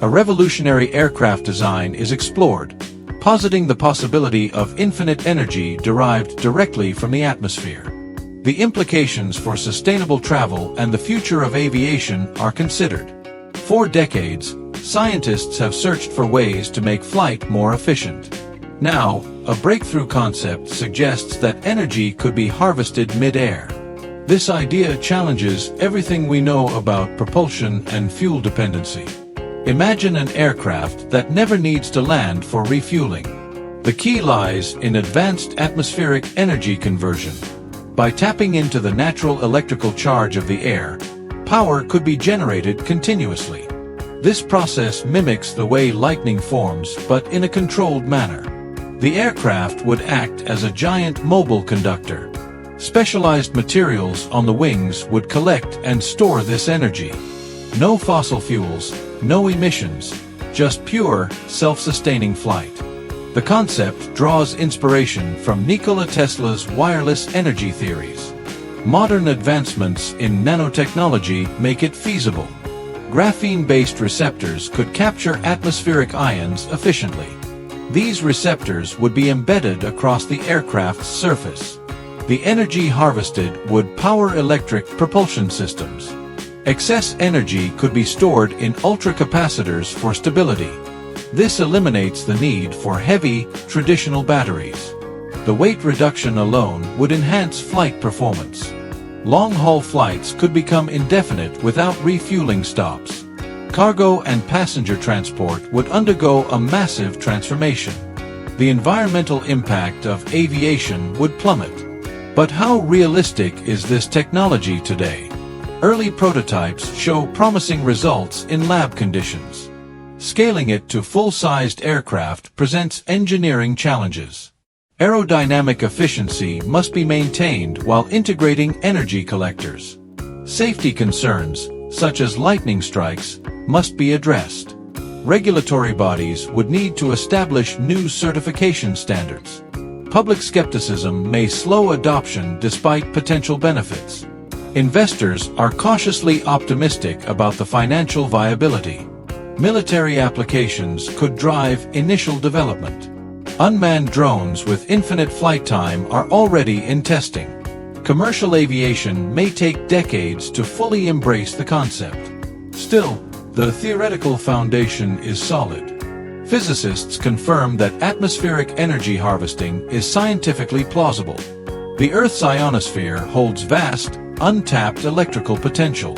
A revolutionary aircraft design is explored, positing the possibility of infinite energy derived directly from the atmosphere. The implications for sustainable travel and the future of aviation are considered. For decades, scientists have searched for ways to make flight more efficient. Now, a breakthrough concept suggests that energy could be harvested mid-air. This idea challenges everything we know about propulsion and fuel dependency. Imagine an aircraft that never needs to land for refueling. The key lies in advanced atmospheric energy conversion. By tapping into the natural electrical charge of the air, power could be generated continuously. This process mimics the way lightning forms, but in a controlled manner. The aircraft would act as a giant mobile conductor. Specialized materials on the wings would collect and store this energy. No fossil fuels, no emissions, just pure, self-sustaining flight. The concept draws inspiration from Nikola Tesla's wireless energy theories. Modern advancements in nanotechnology make it feasible. Graphene-based receptors could capture atmospheric ions efficiently. These receptors would be embedded across the aircraft's surface. The energy harvested would power electric propulsion systems. Excess energy could be stored in ultracapacitors for stability. This eliminates the need for heavy, traditional batteries. The weight reduction alone would enhance flight performance. Long-haul flights could become indefinite without refueling stops. Cargo and passenger transport would undergo a massive transformation. The environmental impact of aviation would plummet. But how realistic is this technology today? Early prototypes show promising results in lab conditions. Scaling it to full-sized aircraft presents engineering challenges. Aerodynamic efficiency must be maintained while integrating energy collectors. Safety concerns, such as lightning strikes, must be addressed. Regulatory bodies would need to establish new certification standards. Public skepticism may slow adoption despite potential benefits. Investors are cautiously optimistic about the financial viability. Military applications could drive initial development. Unmanned drones with infinite flight time are already in testing. Commercial aviation may take decades to fully embrace the concept. Still, the theoretical foundation is solid. Physicists confirm that atmospheric energy harvesting is scientifically plausible. The Earth's ionosphere holds vast, untapped electrical potential.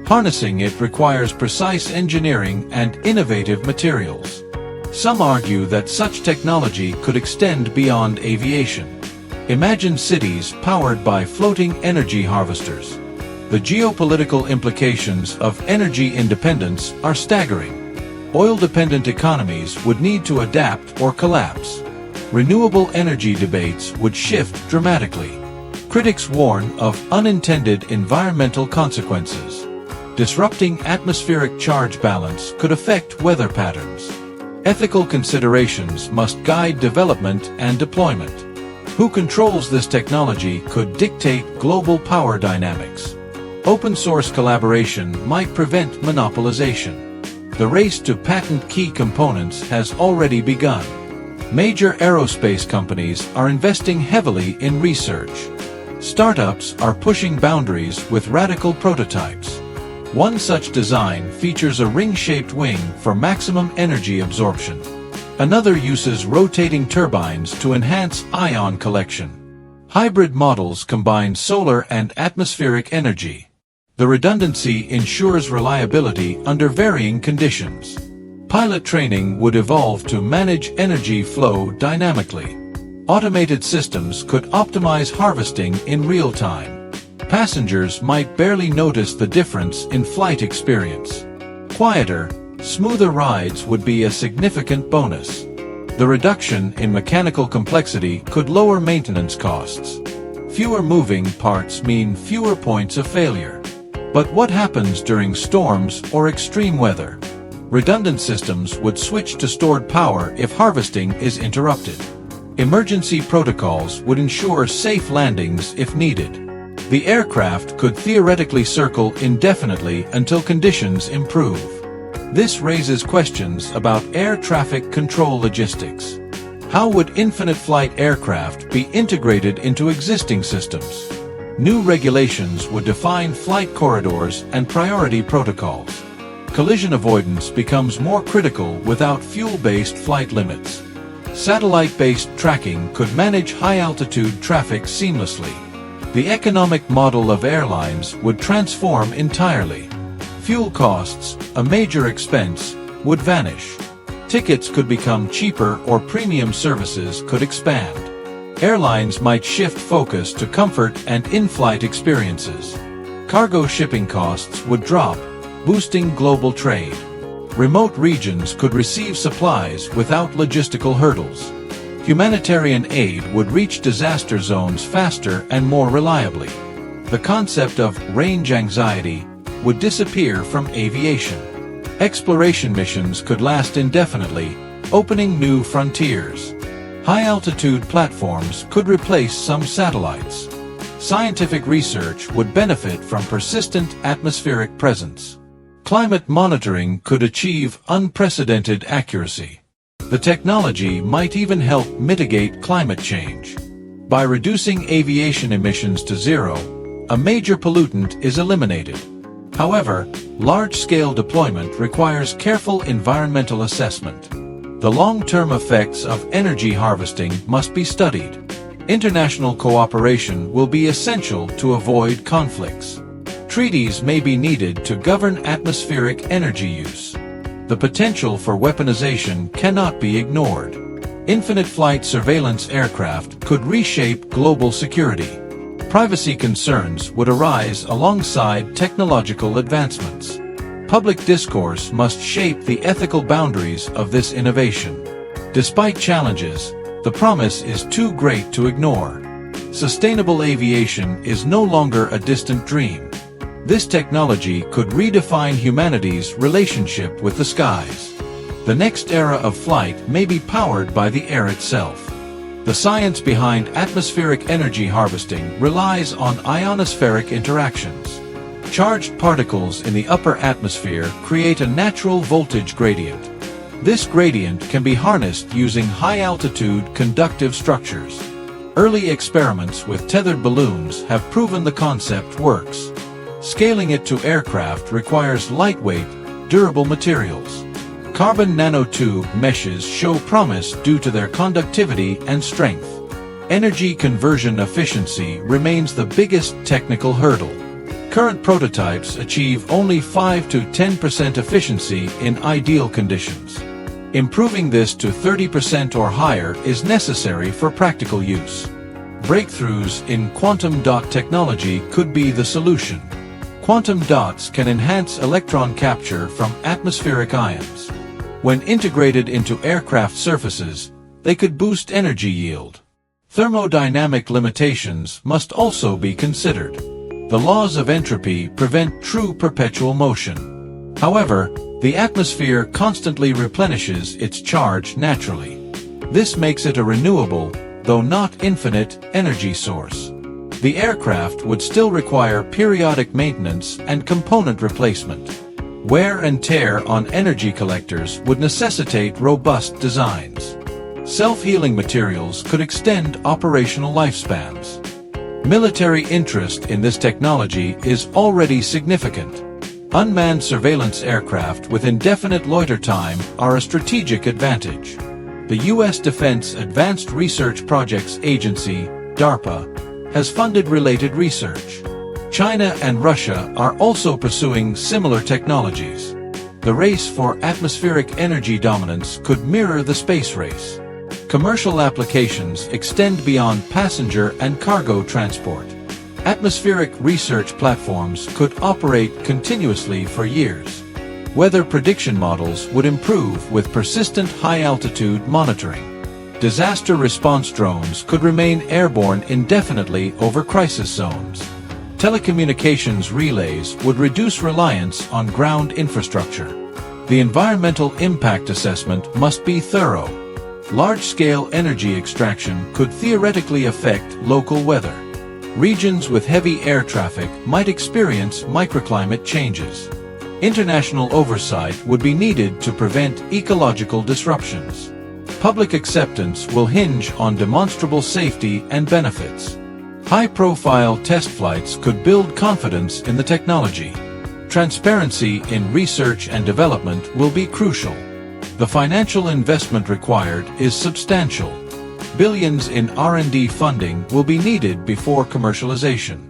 Harnessing it requires precise engineering and innovative materials. Some argue that such technology could extend beyond aviation. Imagine cities powered by floating energy harvesters. The geopolitical implications of energy independence are staggering. Oil-dependent economies would need to adapt or collapse. Renewable energy debates would shift dramatically. Critics warn of unintended environmental consequences. Disrupting atmospheric charge balance could affect weather patterns. Ethical considerations must guide development and deployment. Who controls this technology could dictate global power dynamics. Open-source collaboration might prevent monopolization. The race to patent key components has already begun. Major aerospace companies are investing heavily in research. Startups are pushing boundaries with radical prototypes. One such design features a ring-shaped wing for maximum energy absorption. Another uses rotating turbines to enhance ion collection. Hybrid models combine solar and atmospheric energy. The redundancy ensures reliability under varying conditions. Pilot training would evolve to manage energy flow dynamically. Automated systems could optimize harvesting in real time. Passengers might barely notice the difference in flight experience. Quieter, smoother rides would be a significant bonus. The reduction in mechanical complexity could lower maintenance costs. Fewer moving parts mean fewer points of failure. But what happens during storms or extreme weather? Redundant systems would switch to stored power if harvesting is interrupted. Emergency protocols would ensure safe landings if needed. The aircraft could theoretically circle indefinitely until conditions improve. This raises questions about air traffic control logistics. How would infinite flight aircraft be integrated into existing systems? New regulations would define flight corridors and priority protocols. Collision avoidance becomes more critical without fuel-based flight limits. Satellite-based tracking could manage high-altitude traffic seamlessly. The economic model of airlines would transform entirely. Fuel costs, a major expense, would vanish. Tickets could become cheaper or premium services could expand. Airlines might shift focus to comfort and in-flight experiences. Cargo shipping costs would drop, boosting global trade. Remote regions could receive supplies without logistical hurdles. Humanitarian aid would reach disaster zones faster and more reliably. The concept of range anxiety would disappear from aviation. Exploration missions could last indefinitely, opening new frontiers. High-altitude platforms could replace some satellites. Scientific research would benefit from persistent atmospheric presence. Climate monitoring could achieve unprecedented accuracy. The technology might even help mitigate climate change. By reducing aviation emissions to zero, a major pollutant is eliminated. However, large-scale deployment requires careful environmental assessment. The long-term effects of energy harvesting must be studied. International cooperation will be essential to avoid conflicts. Treaties may be needed to govern atmospheric energy use. The potential for weaponization cannot be ignored. Infinite flight surveillance aircraft could reshape global security. Privacy concerns would arise alongside technological advancements. Public discourse must shape the ethical boundaries of this innovation. Despite challenges, the promise is too great to ignore. Sustainable aviation is no longer a distant dream. This technology could redefine humanity's relationship with the skies. The next era of flight may be powered by the air itself. The science behind atmospheric energy harvesting relies on ionospheric interactions. Charged particles in the upper atmosphere create a natural voltage gradient. This gradient can be harnessed using high-altitude conductive structures. Early experiments with tethered balloons have proven the concept works. Scaling it to aircraft requires lightweight, durable materials. Carbon nanotube meshes show promise due to their conductivity and strength. Energy conversion efficiency remains the biggest technical hurdle. Current prototypes achieve only 5 to 10% efficiency in ideal conditions. Improving this to 30% or higher is necessary for practical use. Breakthroughs in quantum dot technology could be the solution. Quantum dots can enhance electron capture from atmospheric ions. When integrated into aircraft surfaces, they could boost energy yield. Thermodynamic limitations must also be considered. The laws of entropy prevent true perpetual motion. However, the atmosphere constantly replenishes its charge naturally. This makes it a renewable, though not infinite, energy source. The aircraft would still require periodic maintenance and component replacement. Wear and tear on energy collectors would necessitate robust designs. Self-healing materials could extend operational lifespans. Military interest in this technology is already significant. Unmanned surveillance aircraft with indefinite loiter time are a strategic advantage. The U.S. Defense Advanced Research Projects Agency, DARPA, has funded related research. China and Russia are also pursuing similar technologies. The race for atmospheric energy dominance could mirror the space race. Commercial applications extend beyond passenger and cargo transport. Atmospheric research platforms could operate continuously for years. Weather prediction models would improve with persistent high-altitude monitoring. Disaster response drones could remain airborne indefinitely over crisis zones. Telecommunications relays would reduce reliance on ground infrastructure. The environmental impact assessment must be thorough. Large-scale energy extraction could theoretically affect local weather. Regions with heavy air traffic might experience microclimate changes. International oversight would be needed to prevent ecological disruptions. Public acceptance will hinge on demonstrable safety and benefits. High-profile test flights could build confidence in the technology. Transparency in research and development will be crucial. The financial investment required is substantial. Billions in R&D funding will be needed before commercialization.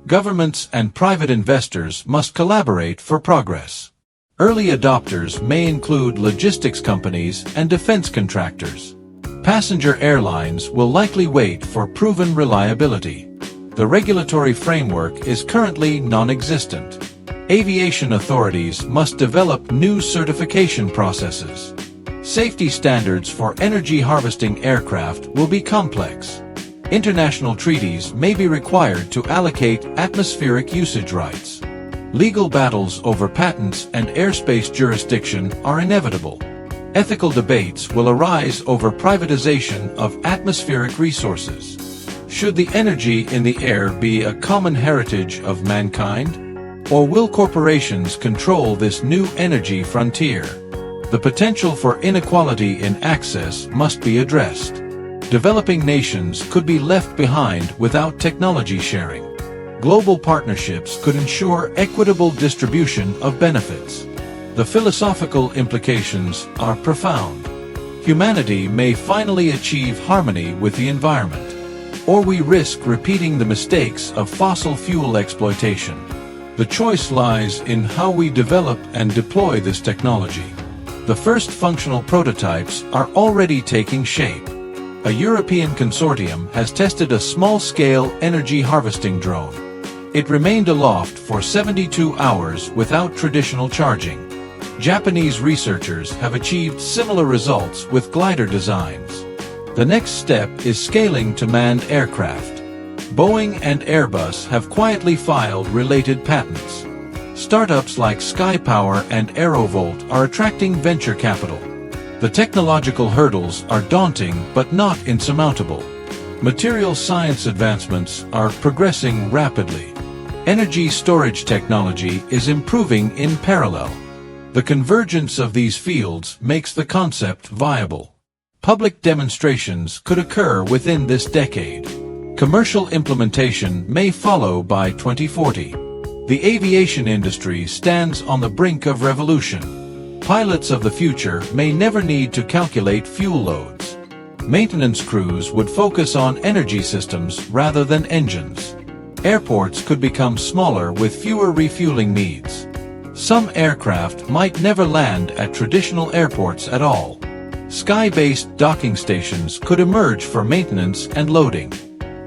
Governments and private investors must collaborate for progress. Early adopters may include logistics companies and defense contractors. Passenger airlines will likely wait for proven reliability. The regulatory framework is currently non-existent. Aviation authorities must develop new certification processes. Safety standards for energy harvesting aircraft will be complex. International treaties may be required to allocate atmospheric usage rights. Legal battles over patents and airspace jurisdiction are inevitable. Ethical debates will arise over privatization of atmospheric resources. Should the energy in the air be a common heritage of mankind? Or will corporations control this new energy frontier? The potential for inequality in access must be addressed. Developing nations could be left behind without technology sharing. Global partnerships could ensure equitable distribution of benefits. The philosophical implications are profound. Humanity may finally achieve harmony with the environment, or we risk repeating the mistakes of fossil fuel exploitation. The choice lies in how we develop and deploy this technology. The first functional prototypes are already taking shape. A European consortium has tested a small-scale energy harvesting drone. It remained aloft for 72 hours without traditional charging. Japanese researchers have achieved similar results with glider designs. The next step is scaling to manned aircraft. Boeing and Airbus have quietly filed related patents. Startups like SkyPower and AeroVolt are attracting venture capital. The technological hurdles are daunting but not insurmountable. Material science advancements are progressing rapidly. Energy storage technology is improving in parallel. The convergence of these fields makes the concept viable. Public demonstrations could occur within this decade. Commercial implementation may follow by 2040. The aviation industry stands on the brink of revolution. Pilots of the future may never need to calculate fuel loads. Maintenance crews would focus on energy systems rather than engines. Airports could become smaller with fewer refueling needs. Some aircraft might never land at traditional airports at all. Sky-based docking stations could emerge for maintenance and loading.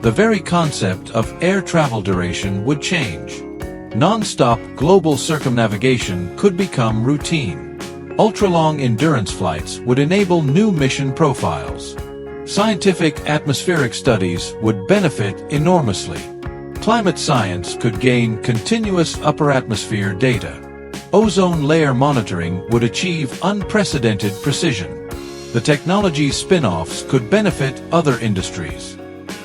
The very concept of air travel duration would change. Non-stop global circumnavigation could become routine. Ultra-long endurance flights would enable new mission profiles. Scientific atmospheric studies would benefit enormously. Climate science could gain continuous upper atmosphere data. Ozone layer monitoring would achieve unprecedented precision. The technology's spin-offs could benefit other industries.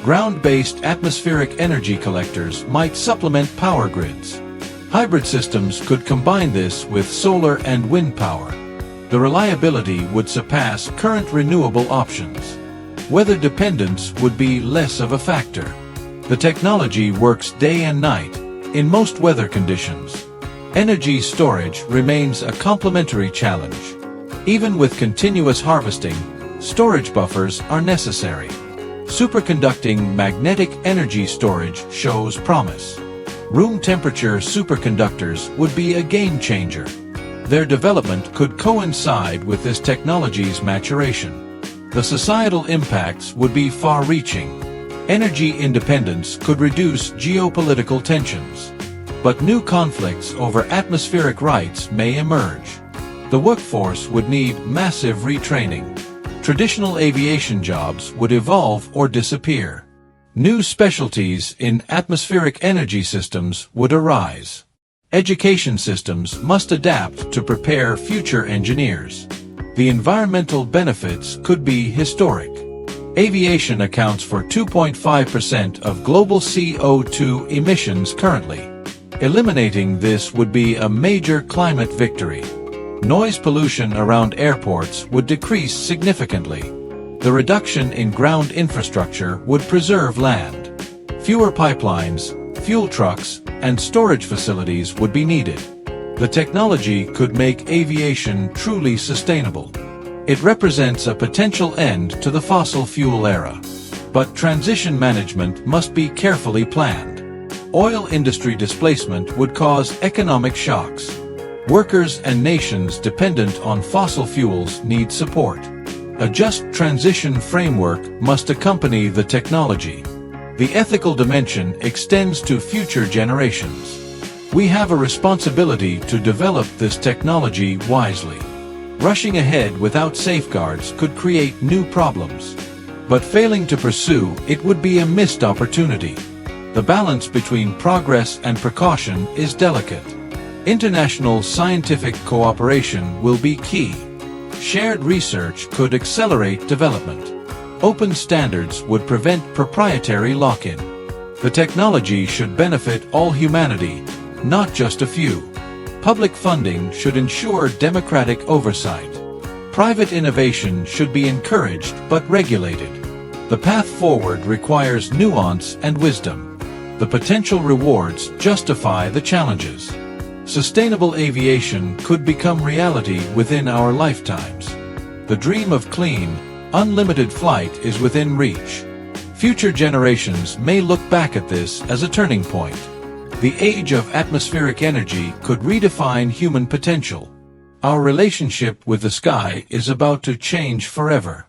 Ground-based atmospheric energy collectors might supplement power grids. Hybrid systems could combine this with solar and wind power. The reliability would surpass current renewable options. Weather dependence would be less of a factor. The technology works day and night, in most weather conditions. Energy storage remains a complementary challenge. Even with continuous harvesting, storage buffers are necessary. Superconducting magnetic energy storage shows promise. Room temperature superconductors would be a game changer. Their development could coincide with this technology's maturation. The societal impacts would be far-reaching. Energy independence could reduce geopolitical tensions. But new conflicts over atmospheric rights may emerge. The workforce would need massive retraining. Traditional aviation jobs would evolve or disappear. New specialties in atmospheric energy systems would arise. Education systems must adapt to prepare future engineers. The environmental benefits could be historic. Aviation accounts for 2.5% of global CO2 emissions currently. Eliminating this would be a major climate victory. Noise pollution around airports would decrease significantly. The reduction in ground infrastructure would preserve land. Fewer pipelines, fuel trucks, and storage facilities would be needed. The technology could make aviation truly sustainable. It represents a potential end to the fossil fuel era. But transition management must be carefully planned. Oil industry displacement would cause economic shocks. Workers and nations dependent on fossil fuels need support. A just transition framework must accompany the technology. The ethical dimension extends to future generations. We have a responsibility to develop this technology wisely. Rushing ahead without safeguards could create new problems. But failing to pursue it would be a missed opportunity. The balance between progress and precaution is delicate. International scientific cooperation will be key. Shared research could accelerate development. Open standards would prevent proprietary lock-in. The technology should benefit all humanity, not just a few. Public funding should ensure democratic oversight. Private innovation should be encouraged but regulated. The path forward requires nuance and wisdom. The potential rewards justify the challenges. Sustainable aviation could become reality within our lifetimes. The dream of clean, unlimited flight is within reach. Future generations may look back at this as a turning point. The age of atmospheric energy could redefine human potential. Our relationship with the sky is about to change forever.